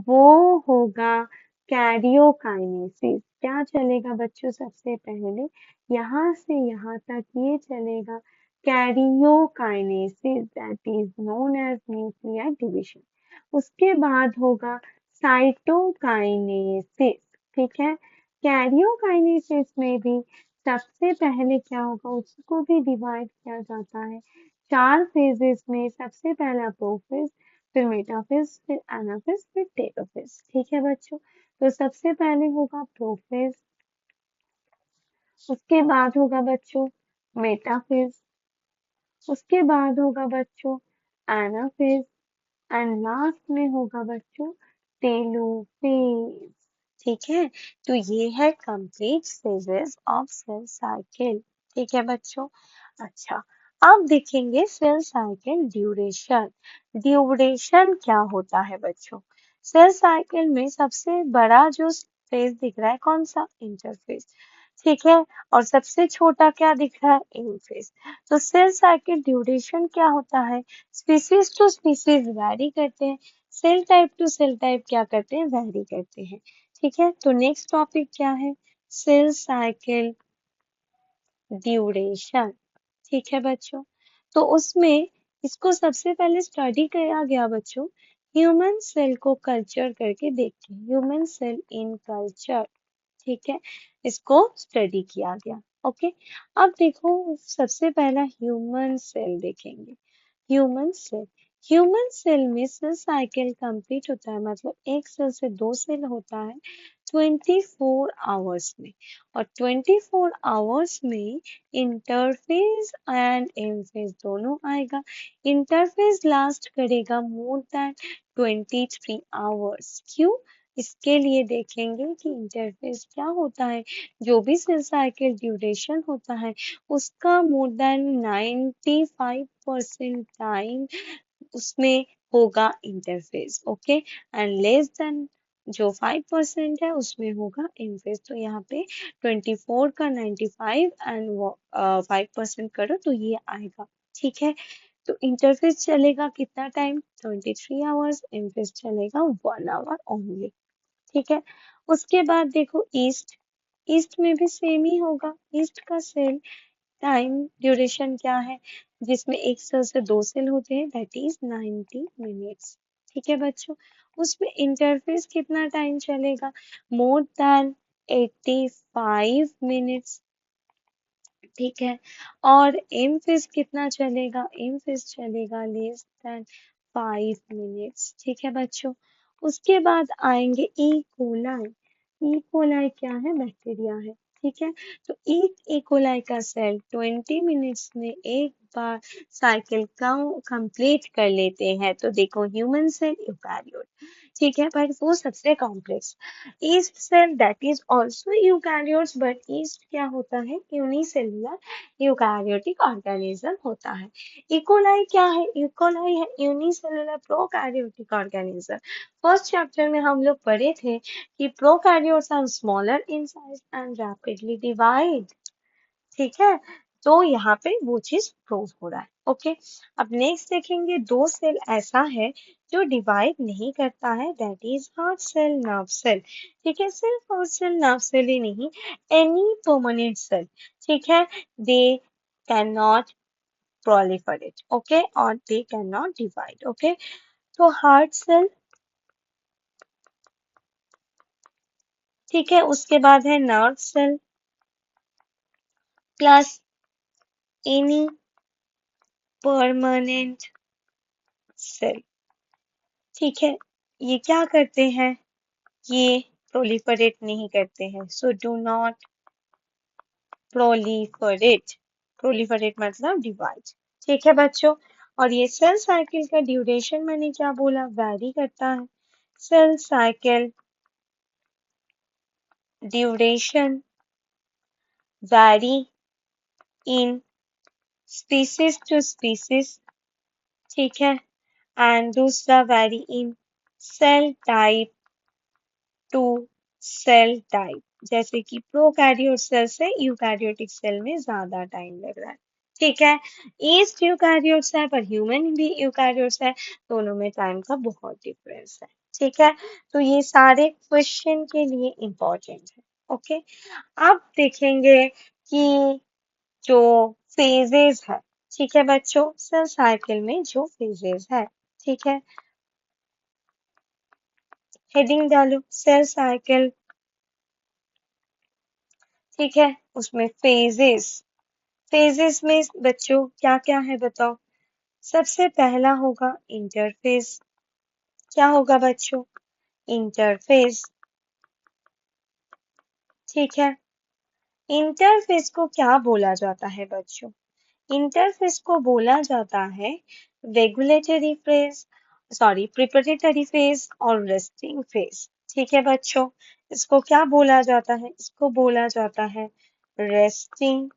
वो होगा कैरियोकाइनेसिस। क्या चलेगा बच्चों सबसे पहले, यहाँ से यहाँ तक ये चलेगा karyokinesis, that is known as nuclear division. उसके बाद होगा साइटोकाइनेसिस। ठीक है, कैरियोकाइनेसिस में भी सबसे पहले क्या होगा, उसको भी डिवाइड किया जाता है चार फेजेस में। सबसे पहला प्रोफेज, फिर मेटाफेज, फिर एनाफेज, फिर टेलोफेज। ठीक है बच्चों, तो सबसे पहले होगा प्रोफेज, उसके बाद होगा बच्चों मेटाफेज, उसके बाद होगा बच्चों एनाफेज एंड लास्ट में होगा बच्चों टेलोफेज। ठीक है, तो ये है complete phases of cell cycle. ठीक है बच्चों, अच्छा अब देखेंगे सेल साइकिल ड्यूरेशन। ड्यूरेशन क्या होता है बच्चों, सेल साइकिल में सबसे बड़ा जो फेज दिख रहा है कौन सा, इंटरफेज। ठीक है, और सबसे छोटा क्या दिख रहा है, एम फेज। तो सेल साइकिल ड्यूरेशन क्या होता है, स्पीसीज टू स्पीसीज वैरी करते हैं, cell type to cell type क्या करते हैं, वैरी करते हैं। ठीक है, तो नेक्स्ट टॉपिक क्या है, सेल साइकिल ड्यूरेशन। ठीक है बच्चों, तो उसमें इसको सबसे पहले स्टडी किया गया बच्चों, ह्यूमन सेल को कल्चर करके देखते हैं, ह्यूमन सेल इन कल्चर। ठीक है, इसको स्टडी किया गया। ओके, अब देखो सबसे पहला ह्यूमन सेल देखेंगे। ह्यूमन सेल, ह्यूमन सेल में सेल साइकिल कंप्लीट होता है, मतलब एक सेल से दो सेल होता है 24 आवर्स में, और 24 आवर्स में इंटरफेज एंड एमफेज दोनों आएगा। इंटरफेज लास्ट करेगा मोर देन 23 आवर्स। क्यों, इसके लिए देखेंगे कि इंटरफेस क्या होता है, जो भी सेल साइकिल ड्यूरेशन होता है उसका मोर देन 95% टाइम उसमें होगा interface. Okay, and less than जो 5% है उसमें होगा इनफेस। तो यहाँ पे 24 का 95 एंड 5% करो तो ये आएगा। ठीक है, तो इंटरफेस चलेगा कितना टाइम, 23 आवर्स, इनफेस चलेगा 1 आवर ओनली। ठीक है, उसके बाद देखो ईस्ट, ईस्ट में भी सेम ही होगा। ईस्ट का सेल टाइम ड्यूरेशन क्या है, जिसमें एक सेल से दो सेल होते हैं, दैट इज 90 मिनट्स। ठीक है बच्चों, उसमें इंटरफेस कितना टाइम चलेगा, मोर देन 85 मिनट्स। ठीक है, और एम फेज कितना चलेगा, एम फेज चलेगा लेस देन 5 मिनट्स। ठीक है बच्चों, उसके बाद आएंगे ई कोलाई। इकोलाई क्या है? बैक्टीरिया है। ठीक है, तो एक इकोलाई का सेल 20 मिनट्स में एक बार साइकिल कंप्लीट कर लेते हैं। तो देखो ह्यूमन सेल यूकैरियोट, ठीक है, पर वो सबसे complex. Yeast cell that is also eukaryotes, but yeast क्या होता है? यूनिसेलुलर यूकैरियोटिक ऑर्गेनिज्म होता है। इकोलाई क्या है? इकोलाई है unicellular prokaryotic organism. First chapter में हम लोग पढ़े थे कि prokaryotes are smaller in size and rapidly divide. ठीक है, तो यहाँ पे वो चीज प्रूव हो रहा है। ओके, अब नेक्स्ट देखेंगे, दो सेल ऐसा है जो डिवाइड नहीं करता है, that is heart cell, nerve cell. ठीक है, सिर्फ हार्ट सेल, नर्व सेल ही नहीं, एनी परमानेंट सेल, ठीक है, they can not proliferate, okay, or they cannot divide, okay। तो हार्ट सेल, ठीक है, उसके बाद है nerve cell plus any permanent cell. ठीक है, ये क्या करते हैं? ये प्रोलिफरेट नहीं करते हैं, so do not proliferate. Proliferate मतलब डिवाइड। ठीक है बच्चों, और ये सेल साइकिल का ड्यूरेशन मैंने क्या बोला? वैरी करता है। Cell cycle duration vary in species to species, ठीक है, एंड दूसरा vary in cell type to cell type. जैसे कि प्रोकैरियोट सेल से यूकैरियोटिक सेल में ज्यादा टाइम लग रहा है। ठीक है, ईस्ट यूकैरियोट्स है पर ह्यूमन भी यूकैरियोट्स है, दोनों में टाइम का बहुत डिफरेंस है। ठीक है, तो ये सारे क्वेश्चन के लिए इंपॉर्टेंट है। ओके, अब देखेंगे कि जो फेजेस है, ठीक है बच्चों, सेल साइकिल में जो फेजेस है, ठीक है, हेडिंग डालो सेल साइकिल, ठीक है, उसमें फेजेस। फेजेस में बच्चों क्या क्या है बताओ? सबसे पहला होगा इंटरफेस। क्या होगा बच्चों? इंटरफेस। ठीक है, इंटरफेस को क्या बोला जाता है बच्चों? इंटरफेस को बोला जाता है regulatory phase, sorry preparatory phase और रेस्टिंग फेज। ठीक है बच्चों, इसको क्या बोला जाता है? इसको बोला जाता है रेस्टिंग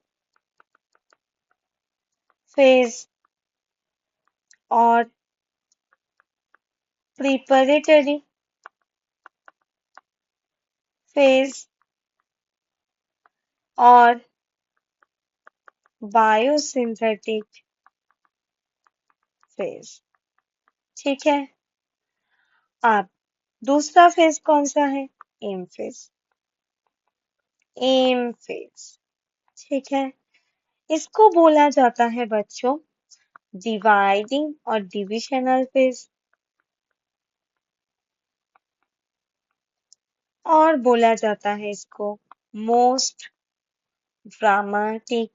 फेज और प्रिपरेटरी फेज और बायोसिंथेटिक फेज। ठीक है, अब दूसरा फेज कौन सा है? M phase. एम फेज, ठीक है, इसको बोला जाता है बच्चों डिवाइडिंग और डिविशनल फेज, और बोला जाता है इसको मोस्ट ड्रामेटिक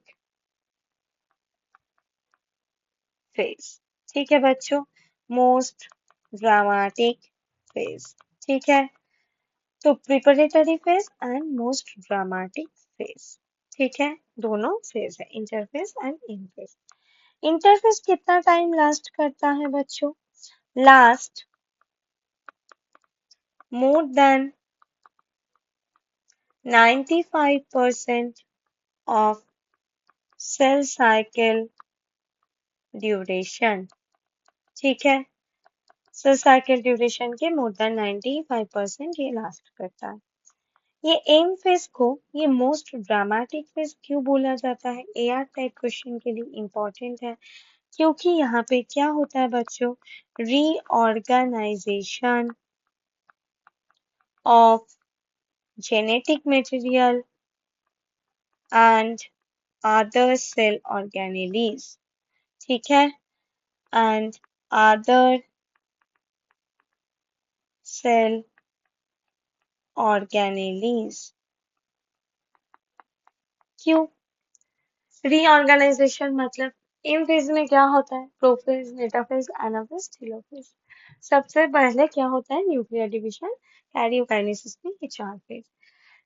फेज। ठीक है बच्चों, मोस्ट ड्रामेटिक फेज। ठीक है, तो preparatory phase and most dramatic phase. ठीक है, दोनों फेज है, interphase and in phase. Interface कितना टाइम लास्ट करता है बच्चों? Last more than 95% of cell cycle duration. ठीक है, सेल साइकिल ड्यूरेशन के मोर देन 95% ये लास्ट करता है। ये एम फेज को ये मोस्ट ड्रामेटिक फेज क्यों बोला जाता है? एआर टाइप क्वेश्चन के लिए इंपॉर्टेंट है, क्योंकि यहाँ पे क्या होता है बच्चों? Reorganization of genetic material and other cell organelles. ठीक है, एंड अदर सेल ऑर्गेनेलीज। क्यों? रीऑर्गेनाइजेशन मतलब इन फेज में क्या होता है? Prophase, metaphase, anaphase, telophase. सबसे पहले क्या होता है? न्यूक्लियर डिवीजन, कैरियोकाइनेसिस में ये चार फेज।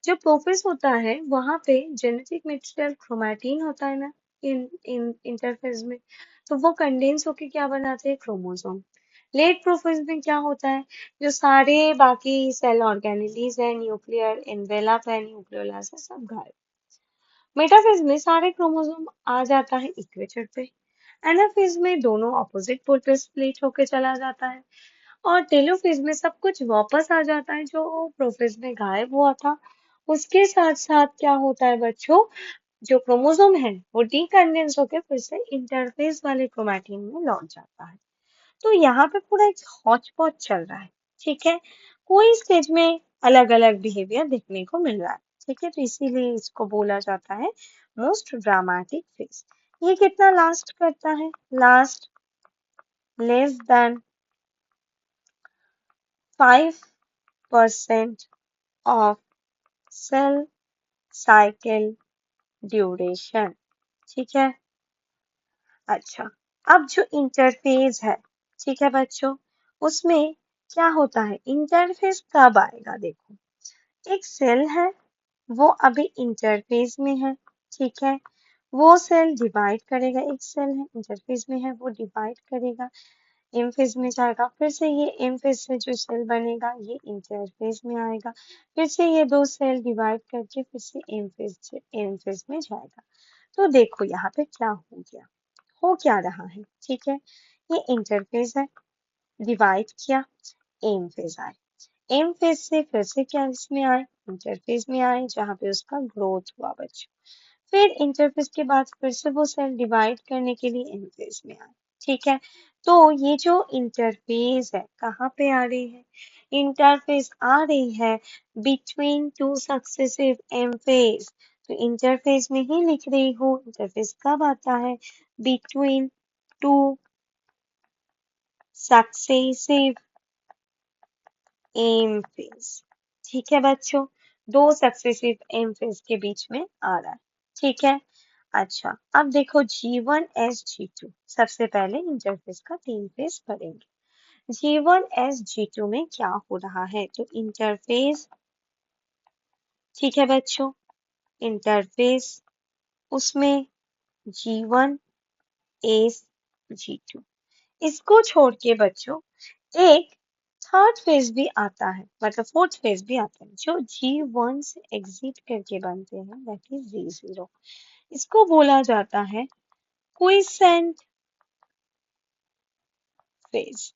जो प्रोफेस होता है वहां पे जेनेटिक मटेरियल क्रोमैटिन होता है ना इन इन इंटरफेस में, तो वो कंडेंस होके क्या बनाते हैं, क्रोमोसोम। लेट प्रोफेस में क्या होता है, जो सारे बाकी सेल ऑर्गेनेलीज है, न्यूक्लियर एनवेलप है, न्यूक्लियोलस है, सब गायब। मेटाफेज में सारे क्रोमोसोम आ जाता है इक्वेटर पे। एनाफेज में दोनों ऑपोजिट पोल पे स्प्लिट होके चला जाता है। और टेलोफेज में सब कुछ वापस आ जाता है जो प्रोफेज में गायब हुआ था। उसके साथ साथ क्या होता है बच्चों, जो क्रोमोसोम है वो डीकंडेंस होकर फिर से इंटरफेज वाले क्रोमैटिन में लौट जाता है। तो यहाँ पे पूरा एक हॉच पॉच चल रहा है। ठीक है, कोई स्टेज में अलग अलग बिहेवियर देखने को मिल रहा है। ठीक है, तो इसीलिए इसको बोला जाता है मोस्ट ड्रामेटिक फेज। ये कितना लास्ट करता है, last less than 5% of cell cycle duration. ठीक है, अच्छा, अब जो इंटरफेज है, ठीक है बच्चों, उसमें क्या होता है, इंटरफेस कब आएगा, देखो एक सेल है, वो अभी इंटरफेज में है। ठीक है, वो सेल डिवाइड करेगा, एक सेल है इंटरफेज में है, वो डिवाइड करेगा, एम फेज में जाएगा, फिर से ये एम फेज से जो सेल बनेगा ये इंटरफेज में आएगा, फिर से ये दो सेल डिवाइड करके फिर से एम फेज में जाएगा। तो देखो यहाँ पे क्या हो गया, हो क्या रहा है। ठीक है, ये इंटरफेज है, डिवाइड किया, एम फेज आए, एम फेज से फिर से क्या इसमें आए, इंटरफेज में आए, जहाँ पे उसका ग्रोथ हुआ बच्चों। फिर इंटरफेज के बाद फिर से वो सेल डिवाइड करने के लिए एम फेज में आए। ठीक है, तो ये जो इंटरफेज है कहाँ पे आ रही है, इंटरफेस आ रही है between two successive M phase. तो इंटरफेस में ही लिख रही हूँ, इंटरफेस कब आता है, between two successive M phase. ठीक है बच्चों, दो सक्सेसिव एम फेज के बीच में आ रहा है। ठीक है, अच्छा अब देखो G1 S G2, सबसे पहले इंटरफेस का तीन फेज पढ़ेंगे। G1 S G2 में क्या हो रहा है, तो इंटरफेस, ठीक है बच्चों, इंटरफेस, उसमें G1 S G2, इसको छोड़ के बच्चों एक थर्ड फेज भी आता है, मतलब फोर्थ फेज भी आता है, जो G1 से एग्जिट करके बनते हैं, दैट इज G0। इसको बोला जाता है क्विसेंट फेज।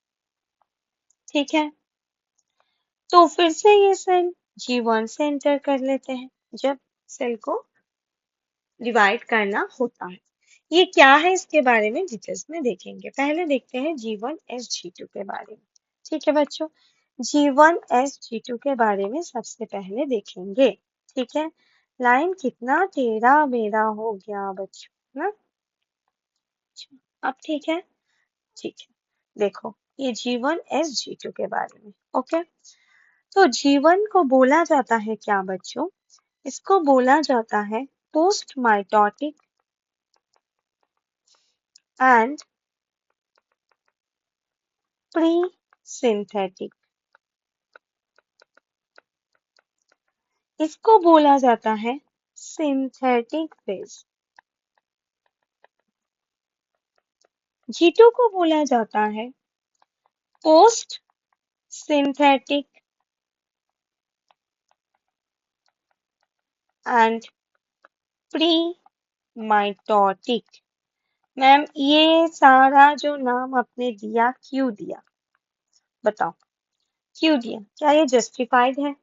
ठीक है, तो फिर से ये सेल G1 से एंटर कर लेते हैं जब सेल को डिवाइड करना होता है। ये क्या है, इसके बारे में डिटेल्स में देखेंगे। पहले देखते हैं G1 S G2 के बारे में। ठीक है बच्चों, G1 S G2 के बारे में सबसे पहले देखेंगे। ठीक है, लाइन कितना टेढ़ा मेढ़ा हो गया बच्चों ना। अच्छा, अब ठीक है, ठीक है, देखो ये G1 S G2 के बारे में। ओके, तो G1 को बोला जाता है क्या बच्चों, इसको बोला जाता है post mitotic and pre synthetic. इसको बोला जाता है सिंथेटिक फेज। G2 को बोला जाता है post synthetic and pre mitotic. Ma'am ये सारा जो नाम आपने दिया क्यों दिया, बताओ क्यों दिया, क्या ये जस्टिफाइड है।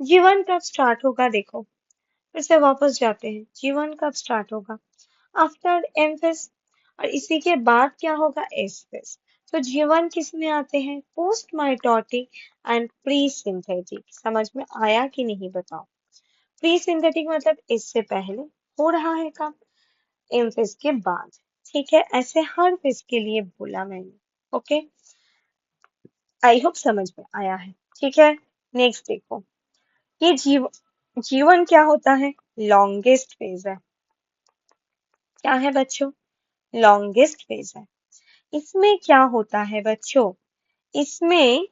जीवन कब स्टार्ट होगा, देखो फिर से वापस जाते हैं, जीवन कब स्टार्ट होगा, आफ्टर एम फेज, और इसी के बाद क्या होगा, एस फेज। तो जीवन किस में आते हैं, post mitotic and pre synthetic. समझ में आया कि नहीं बताओ, प्री सिंथेटिक मतलब इससे पहले हो रहा है काम, एम फेज के बाद। ठीक है, ऐसे हर फेज के लिए बोला मैंने। ओके, आई होप समझ में आया है। ठीक है, नेक्स्ट देखो, ये जीवन क्या होता है, लॉन्गेस्ट फेज है। क्या है बच्चों, लॉन्गेस्ट फेज है। इसमें क्या होता है बच्चों, इसमें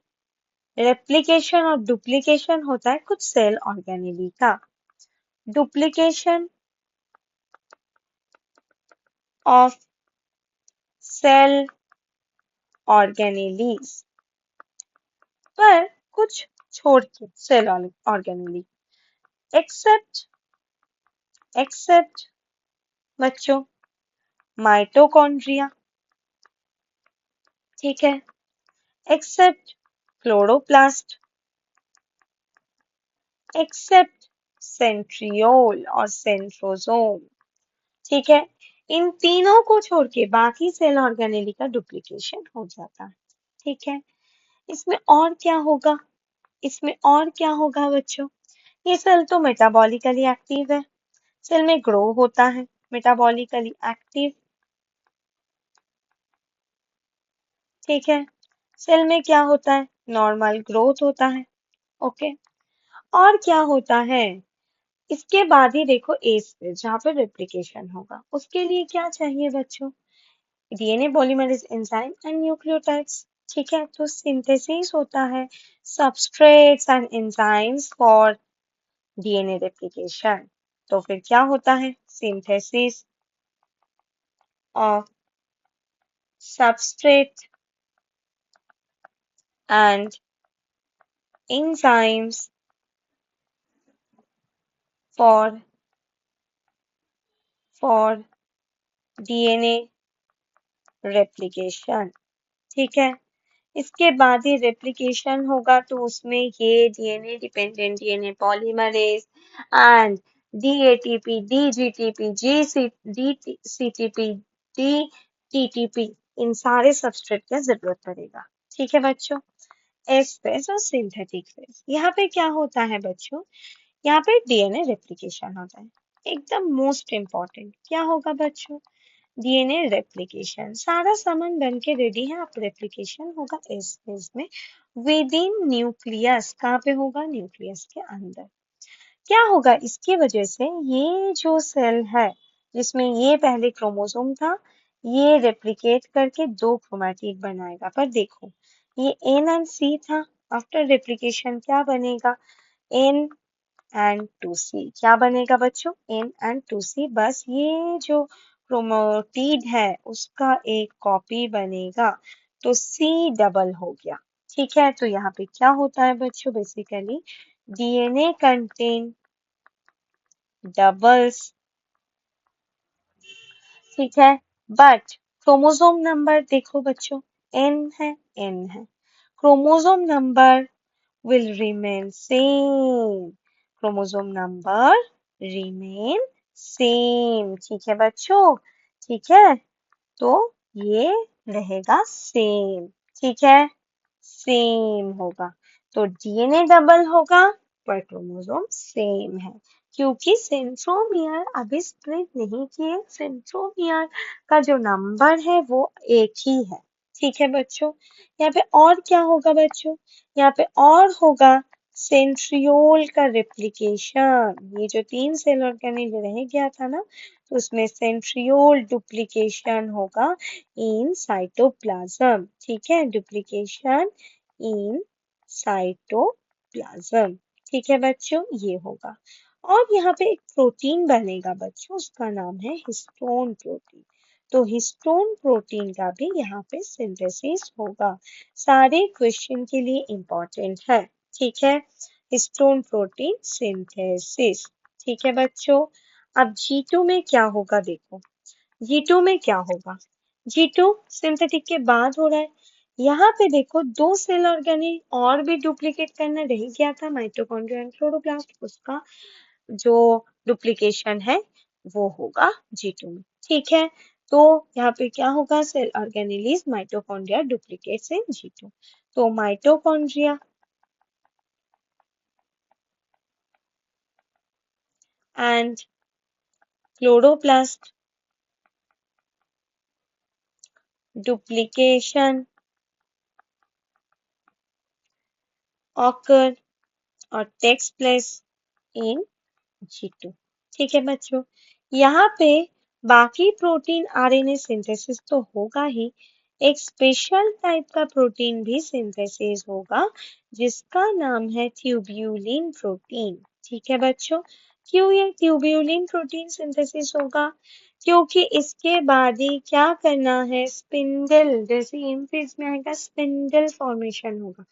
रेप्लिकेशन और डुप्लीकेशन होता है कुछ सेल ऑर्गेनेली का। डुप्लीकेशन ऑफ सेल ऑर्गेनेलीज, पर कुछ छोड़ के सेल ऑर्गेनेली, एक्सेप्ट एक्सेप्ट बच्चों माइटोकॉन्ड्रिया, ठीक है, एक्सेप्ट क्लोरोप्लास्ट, एक्सेप्ट सेंट्रियोल और सेंट्रोसोम, ठीक है। इन तीनों को छोड़ के बाकी सेल ऑर्गेनेली का डुप्लीकेशन हो जाता है, ठीक है। इसमें और क्या होगा, इसमें और क्या होगा बच्चों, ये सेल तो मेटाबॉलिकली एक्टिव है, सेल में ग्रो होता है, मेटाबॉलिकली एक्टिव, ठीक है। सेल में क्या होता है, नॉर्मल ग्रोथ होता है, ओके। और क्या होता है, इसके बाद ही देखो ए स्पेस जहाँ पे रेप्लिकेशन होगा, उसके लिए क्या चाहिए बच्चों, DNA polymerase enzyme and nucleotides, ठीक है। तो सिंथेसिस होता है substrates and enzymes for DNA replication. तो फिर क्या होता है, synthesis of substrate and enzymes for for DNA replication, ठीक है। इसके बाद ही रेप्लिकेशन होगा तो उसमें ये DNA dependent DNA polymerase and dATP, dGTP, dCTP, dTTP, इन सारे सबस्ट्रेट की जरूरत पड़ेगा, ठीक है बच्चों। एस फेज और सिंथेटिक फेज, यहाँ पे क्या होता है बच्चों, यहाँ पे डीएनए रेप्लिकेशन होता है, एकदम मोस्ट इम्पॉर्टेंट क्या होगा बच्चों, डीएनए रेप्लिकेशन, सारा सामान बन के रेडी है, अब रेप्लिकेशन होगा इस फेज में विद इन न्यूक्लियस, कहाँ पे होगा, न्यूक्लियस के अंदर। क्या होगा इसकी वजह से, ये जो सेल है जिसमें ये पहले क्रोमोसोम था, ये रेप्लिकेट करके दो क्रोमैटिड बनाएगा, पर देखो ये एन एंड सी था, आफ्टर रेप्लिकेशन क्या बनेगा, एन एंड टू सी, क्या बनेगा बच्चों, एन एंड टू सी, बस ये जो क्रोमैटिड है उसका एक कॉपी बनेगा, तो सी डबल हो गया, ठीक है। तो यहाँ पे क्या होता है बच्चों, बेसिकली डीएनए कंटेन डबल्स, ठीक है, बट क्रोमोसोम नंबर देखो बच्चों, एन है, एन है, chromosome number will remain same, chromosome number remain same, ठीक है बच्चों, ठीक है। तो ये रहेगा सेम, ठीक है, सेम होगा, तो डीएनए डबल होगा पर क्रोमोसोम सेम है, क्योंकि सेंट्रोमियर अभी स्प्लिट नहीं किए, सेंट्रोमियर का जो नंबर है वो एक ही है, ठीक है बच्चों। यहाँ पे और क्या होगा बच्चों, यहाँ पे और होगा सेंट्रियोल का रेप्लिकेशन, ये जो तीन सेल ऑर्गेनेल रह गया था ना, तो उसमें सेंट्रियोल डुप्लीकेशन होगा इन साइटोप्लाज्म, ठीक है, डुप्लीकेशन इन साइटोप्लाज्म, ठीक है बच्चों, ये होगा। और यहाँ पे एक प्रोटीन बनेगा बच्चों, उसका नाम है हिस्टोन प्रोटीन, तो हिस्टोन प्रोटीन का भी यहाँ पे सिंथेसिस होगा, सारे क्वेश्चन के लिए इम्पोर्टेंट है, ठीक है, हिस्टोन प्रोटीन सिंथेसिस, ठीक है बच्चों। अब G2 में क्या होगा देखो, G2 में क्या होगा, G2 सिंथेटिक के बाद हो रहा है, यहाँ पे देखो दो सेल ऑर्गेनेल और भी डुप्लीकेट करना रह गया था, माइटोकॉन्ड्रिया एंड क्लोरोप्लास्ट, उसका जो डुप्लीकेशन है वो होगा G2 में, ठीक है। तो यहाँ पे क्या होगा, सेल ऑर्गेनेलिज माइटोकॉन्ड्रिया डुप्लीकेट्स इन G2, तो mitochondria and chloroplast duplication occur और takes place in G2, ठीक है बच्चों। यहाँ पे बाकी प्रोटीन आरएनए सिंथेसिस तो होगा ही, एक स्पेशल टाइप का प्रोटीन भी सिंथेसिस होगा जिसका नाम है ट्यूब्यूलिन प्रोटीन, ठीक है बच्चों। क्यों ये ट्यूब्यूलिन प्रोटीन सिंथेसिस होगा? क्योंकि इसके बाद ही क्या करना है, स्पिंडल, जैसे इन फेज में आएगा स्पिंडल फॉर्मेशन होगा,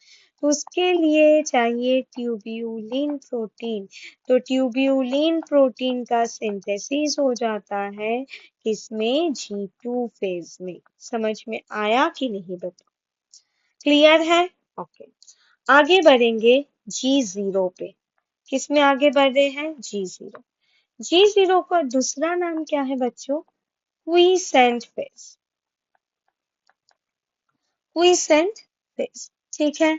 तो उसके लिए चाहिए ट्यूब्यूलिन प्रोटीन। तो ट्यूब्यूलिन प्रोटीन का सिंथेसिस हो जाता है किसमें, G2 फेज में। समझ में आया कि नहीं बता, क्लियर है? ओके, आगे बढ़ेंगे G0 पे। किसमें आगे बढ़ रहे हैं, G0। G0 का दूसरा नाम क्या है बच्चों, क्वीसेंट फेज। क्वीसेंट फेज, ठीक है।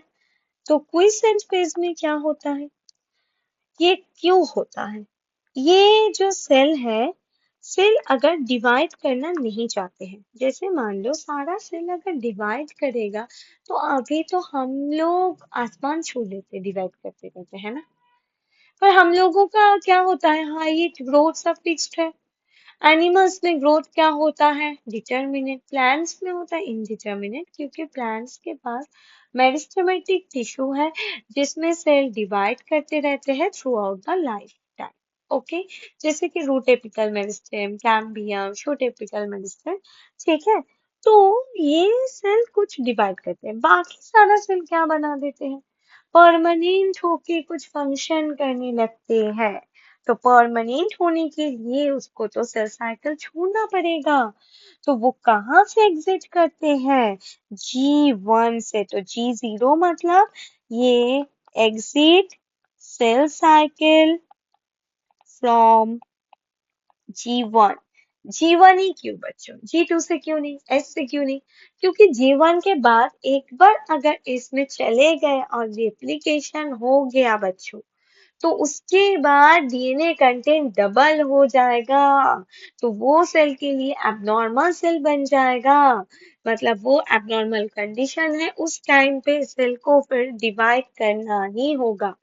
तो क्वीसेंट फेज में क्या होता है, ये क्यों होता है, ये जो सेल है, सेल अगर डिवाइड करना नहीं चाहते हैं, जैसे मान लो सारा सेल अगर डिवाइड करेगा तो अभी तो हम लोग आसमान छू लेते डिवाइड करते करते, है ना। पर हम लोगों का क्या होता है, हाइट ग्रोथ सब फिक्स्ड है। एनिमल्स में ग्रोथ क्या होता है, डिटरमिनेट। प्लांट्स में होता है इनडिटरमिनेट, क्योंकि प्लांट्स के पास मेरिस्टेमेटिक टिश्यू है जिसमें सेल डिवाइड करते रहते हैं throughout the lifetime. Okay, जैसे कि root apical meristem, cambium, shoot apical meristem, ठीक है। तो ये सेल कुछ डिवाइड करते हैं, बाकी सारा सेल क्या बना देते हैं, परमानेंट होके कुछ फंक्शन करने लगते हैं। तो परमानेंट होने के लिए उसको तो सेल साइकिल छोड़ना पड़ेगा। तो वो कहाँ से एग्जिट करते हैं, G1 से। तो G0 मतलब ये exit cell cycle from G1। G1 ही क्यों बच्चों, G2 से क्यों नहीं, S से क्यों नहीं? क्योंकि G1 के बाद एक बार अगर इसमें चले गए और रेप्लिकेशन हो गया बच्चों, तो उसके बाद डीएनए कंटेंट डबल हो जाएगा, तो वो सेल के लिए एबनॉर्मल सेल बन जाएगा। मतलब वो एबनॉर्मल कंडीशन है, उस टाइम पे सेल को फिर डिवाइड करना ही होगा।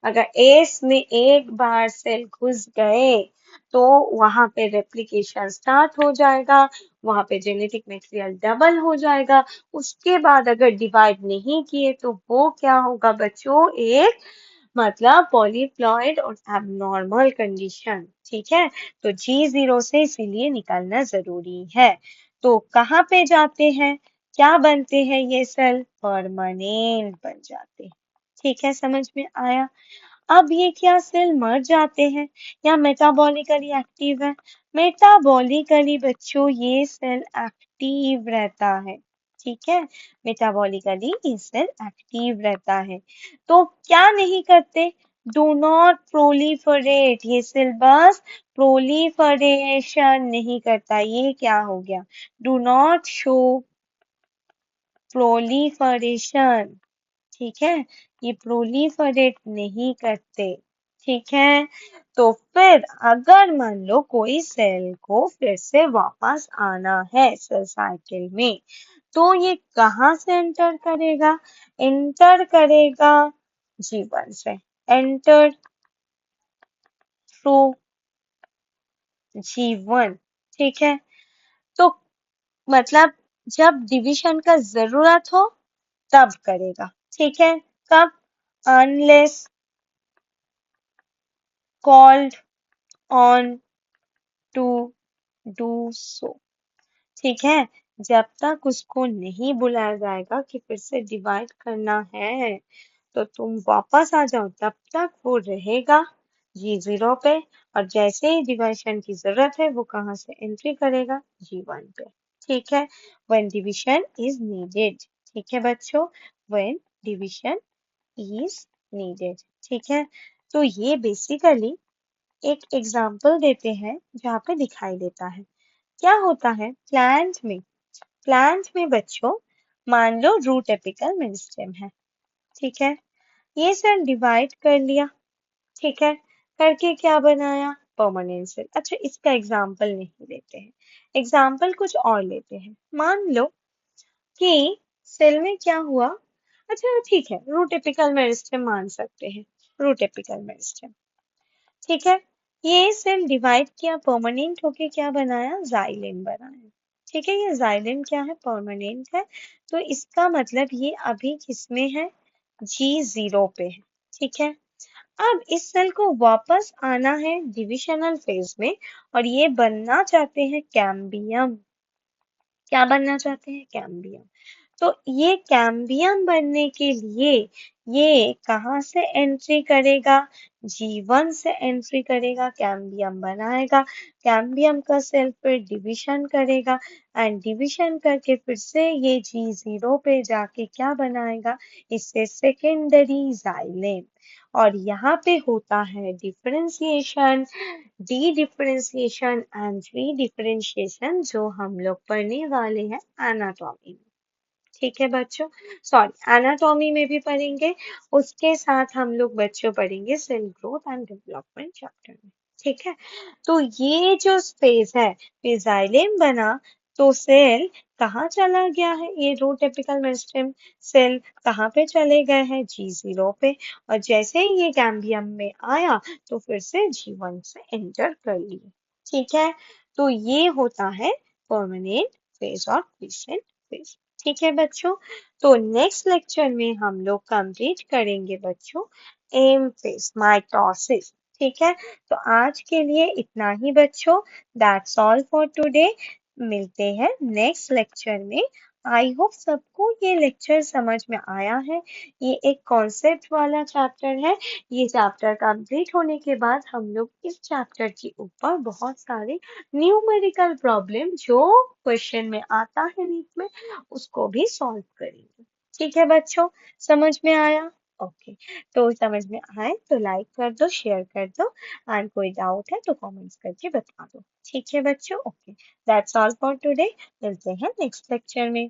अगर एस में एक बार सेल घुस गए तो वहां पे रेप्लिकेशन स्टार्ट हो जाएगा, वहां पे जेनेटिक मटेरियल डबल हो जाएगा। उसके बाद अगर डिवाइड नहीं किए तो वो क्या होगा बच्चों, एक मतलब पॉलीप्लॉइड और एबनॉर्मल कंडीशन, ठीक है। तो G0 से इसीलिए निकलना जरूरी है। तो कहाँ पे जाते हैं, क्या बनते हैं ये सेल, परमानेंट बन जाते हैं, ठीक है, समझ में आया। अब ये क्या सेल मर जाते हैं या मेटाबॉलिकली एक्टिव है, मेटाबॉलिकली बच्चों ये सेल एक्टिव रहता है, ठीक है। मेटाबॉलिकली ये सेल एक्टिव रहता है। तो क्या नहीं करते, डू नॉट प्रोलीफरेट, ये सेल बस प्रोलीफरेशन नहीं करता, ये क्या हो गया, डू नॉट शो प्रोलीफरेशन, ठीक है, ये प्रोलीफरेट नहीं करते, ठीक है। तो फिर अगर मान लो कोई सेल को फिर से वापस आना है सेल साइकिल में, तो ये कहाँ से एंटर करेगा, एंटर करेगा G1 से, एंटर थ्रू G1, ठीक है। तो मतलब जब डिवीजन का जरूरत हो तब करेगा, ठीक है। कब, unless called on to do so, ठीक है। जब तक उसको नहीं बुलाया जाएगा कि फिर से डिवाइड करना है तो तुम वापस आ जाओ, तब तक वो रहेगा G0 पे, और जैसे ही डिवीजन की जरूरत है वो कहाँ से एंट्री करेगा, G1 पे, ठीक है। when division is needed, ठीक है बच्चों, when division is needed, ठीक है। तो ये बेसिकली एक एग्जाम्पल देते हैं जहाँ पे दिखाई देता है क्या होता है प्लांट में। प्लांट में बच्चों मान लो रूट एपिकल मेरिस्टेम है, ठीक है। ये सेल डिवाइड कर लिया, ठीक है, करके क्या बनाया, परमानेंट सेल। अच्छा, इसका एग्जाम्पल नहीं लेते हैं, एग्जाम्पल कुछ और लेते हैं। मान लो कि सेल में क्या हुआ, अच्छा ठीक है, रूट एपिकल मेरिस्टेम मान सकते हैं, रूट एपिकल मेरिस्टेम, ठीक है। ये सेल डिवाइड किया, परमानेंट होके क्या बनाया, जाइलेम बनाया, ठीक है। ये जाइलेम क्या है, परमानेंट है। तो इसका मतलब ये अभी किसमें है, G0 पे है, ठीक है। अब इस सेल को वापस आना है डिविशनल फेज में और ये बनना चाहते हैं कैम्बियम। क्या बनना चाहते हैं? कैम्बियम। तो ये कैम्बियम बनने के लिए ये कहाँ से एंट्री करेगा? G1 से एंट्री करेगा, कैम्बियम बनाएगा, कैम्बियम का सेल फिर डिविशन करेगा एंड डिविशन करके फिर से ये G0 पे जाके क्या बनाएगा? इससे सेकेंडरी जाइलेम। और यहाँ पे होता है differentiation, D differentiation and re differentiation, जो हम लोग पढ़ने वाले हैं एनाटॉमी में। ठीक है बच्चों, सॉरी एनाटॉमी में भी पढ़ेंगे, उसके साथ हम लोग बच्चों पढ़ेंगे cell growth and development chapter में। ठीक है, तो ये जो स्पेस है फिर जाइलेम बना तो सेल कहाँ चला गया है? ये रोट एपिकल मेरिस्टेम सेल कहाँ पे चले गए हैं? G0 पे। और जैसे ही ये कैम्बियम में आया तो फिर से G1 से एंटर कर लिए। ठीक है, तो ये होता है परमानेंट फेज और क्विसेंट फेज। ठीक है बच्चों, तो नेक्स्ट लेक्चर में हम लोग कंप्लीट करेंगे बच्चों एम फेज, माइटोसिस। ठीक है, तो आज के लिए इतना ही बच्चों। That's all for today. मिलते हैं नेक्स्ट लेक्चर में। आई होप सबको ये लेक्चर समझ में आया है। ये एक कॉन्सेप्ट वाला चैप्टर है। ये चैप्टर कंप्लीट होने के बाद हम लोग इस चैप्टर के ऊपर बहुत सारे न्यूमेरिकल प्रॉब्लम जो क्वेश्चन में आता है नीट में उसको भी सॉल्व करेंगे। ठीक है बच्चों, समझ में आया? ओके, तो समझ में आए तो लाइक कर दो, शेयर कर दो एंड कोई डाउट है तो कमेंट्स करके बता दो। ठीक है बच्चों, okay, that's all for today. मिलते हैं नेक्स्ट लेक्चर में।